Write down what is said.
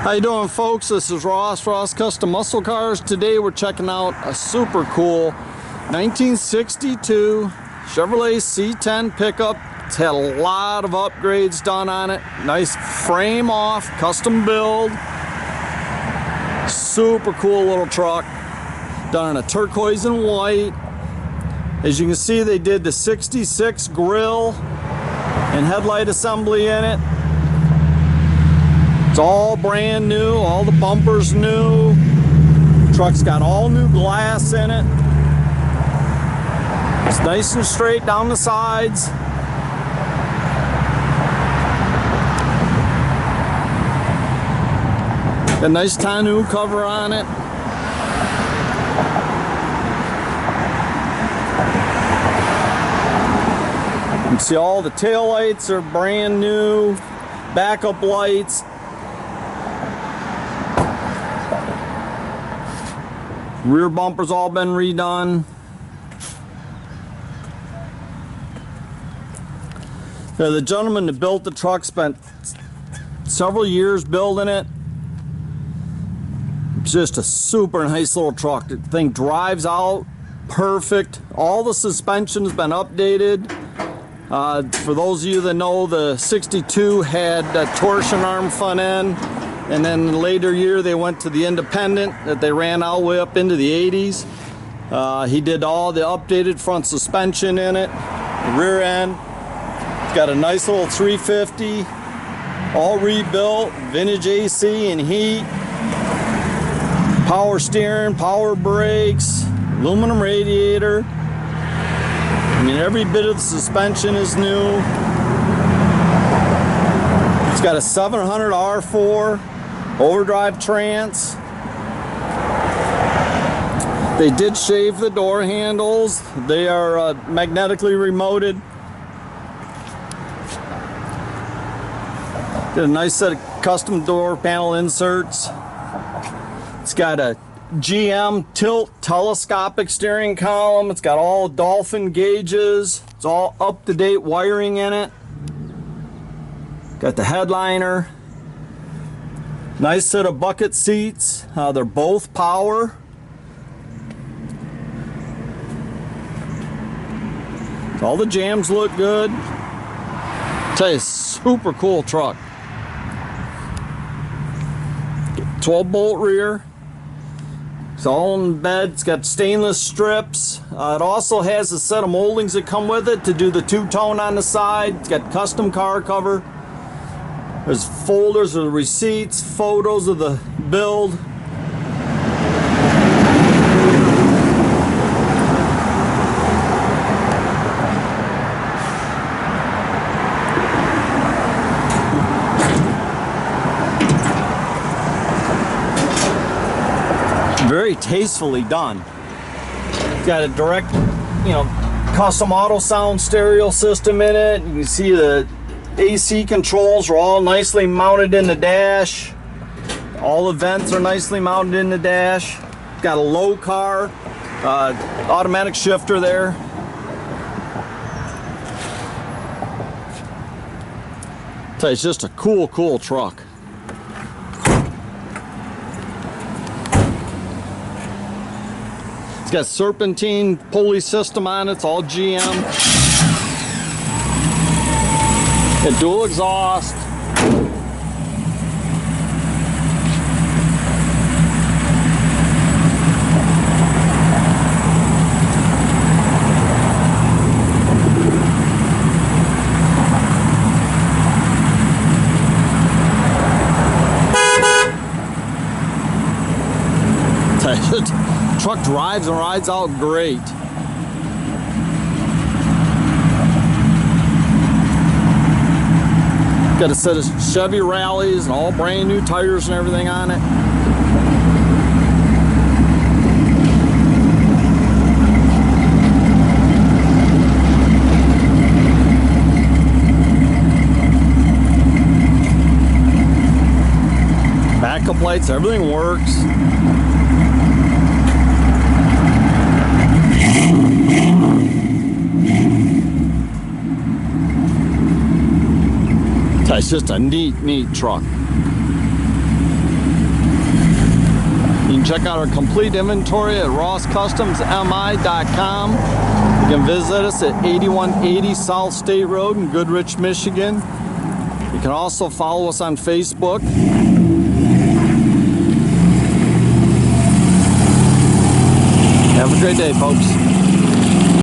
How you doing, folks? This is Ross Custom Muscle Cars. Today we're checking out a super cool 1962 Chevrolet C10 pickup. It's had a lot of upgrades done on it. Nice frame off, custom build. Super cool little truck. Done in a turquoise and white. As you can see, they did the 66 grille and headlight assembly in it. It's all brand new, all the bumpers new. Truck's got all new glass in it. It's nice and straight down the sides. Got a nice tonneau cover on it. You can see all the tail lights are brand new. Backup lights. Rear bumper's all been redone. The gentleman that built the truck spent several years building it. It's just a super nice little truck. The thing drives out perfect. All the suspension has been updated. For those of you that know, the 62 had a torsion arm front end. And then in the later year they went to the independent that they ran all the way up into the 80s. He did all the updated front suspension in it, the rear end. It's got a nice little 350, all rebuilt, vintage AC and heat, power steering, power brakes, aluminum radiator. I mean, every bit of the suspension is new. It's got a 700 R4. Overdrive trans. They did shave the door handles. They are magnetically remoted. Did a nice set of custom door panel inserts. It's got a GM tilt telescopic steering column. It's got all Dolphin gauges. It's all up-to-date wiring in it. Got the headliner. Nice set of bucket seats. They're both power. All the jams look good. Tell you, super cool truck. 12-bolt rear. It's all in bed. It's got stainless strips. It also has a set of moldings that come with it to do the two-tone on the side. It's got custom car cover. There's folders of the receipts, photos of the build. Very tastefully done. It's got a direct, custom auto sound stereo system in it. You can see the AC controls are all nicely mounted in the dash. All the vents are nicely mounted in the dash. Got a LoKar automatic shifter there. So it's just a cool truck. It's got serpentine pulley system on it. It's all GM. A dual exhaust. The truck drives and rides out great. Got a set of Chevy Rallies and all brand new tires and everything on it. Backup lights, everything works. It's just a neat truck. can check out our complete inventory at rosscustomsmi.com. You can visit us at 8180 South State Road in Goodrich, Michigan. You can also follow us on Facebook. Have a great day, folks.